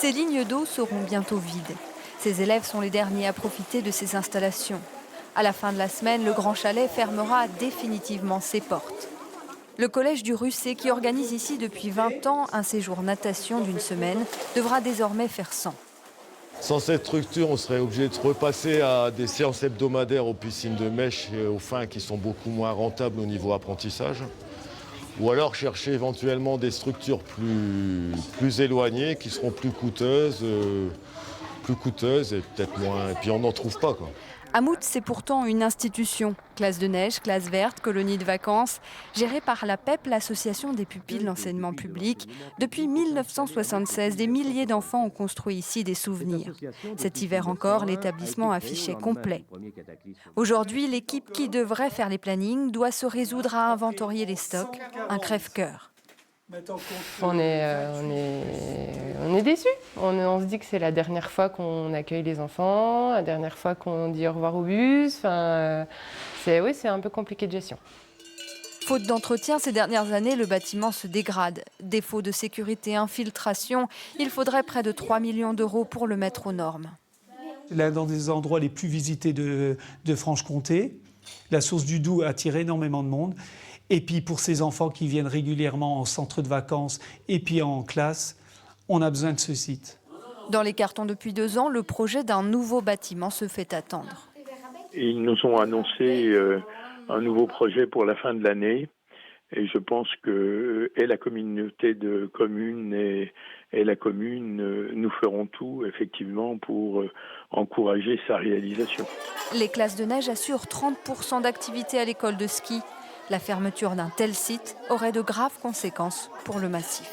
Ces lignes d'eau seront bientôt vides. Ces élèves sont les derniers à profiter de ces installations. À la fin de la semaine, le Grand Chalet fermera définitivement ses portes. Le collège du Russet, qui organise ici depuis 20 ans un séjour natation d'une semaine, devra désormais faire sans. Sans cette structure, on serait obligé de repasser à des séances hebdomadaires aux piscines de Mèche et aux Fins qui sont beaucoup moins rentables au niveau apprentissage. Ou alors chercher éventuellement des structures plus éloignées qui seront plus coûteuses et peut-être moins. Et puis on n'en trouve pas, quoi. Hamout, c'est pourtant une institution. Classe de neige, classe verte, colonie de vacances, gérée par la PEP, l'association des pupilles de l'enseignement public. Depuis 1976, des milliers d'enfants ont construit ici des souvenirs. Cet hiver encore, l'établissement affichait complet. Aujourd'hui, l'équipe qui devrait faire les plannings doit se résoudre à inventorier les stocks, un crève-cœur. On est déçus. On se dit que c'est la dernière fois qu'on accueille les enfants, la dernière fois qu'on dit au revoir au bus. C'est un peu compliqué de gestion. Faute d'entretien, ces dernières années, le bâtiment se dégrade. Défaut de sécurité, infiltration, il faudrait près de 3 millions d'euros pour le mettre aux normes. L'un des endroits les plus visités de Franche-Comté, la source du Doubs attire énormément de monde. Et puis pour ces enfants qui viennent régulièrement en centre de vacances et puis en classe, on a besoin de ce site. Dans les cartons depuis 2 ans, le projet d'un nouveau bâtiment se fait attendre. Ils nous ont annoncé un nouveau projet pour la fin de l'année. Et je pense que la communauté de communes et la commune, nous ferons tout effectivement pour encourager sa réalisation. Les classes de neige assurent 30% d'activité à l'école de ski. La fermeture d'un tel site aurait de graves conséquences pour le massif.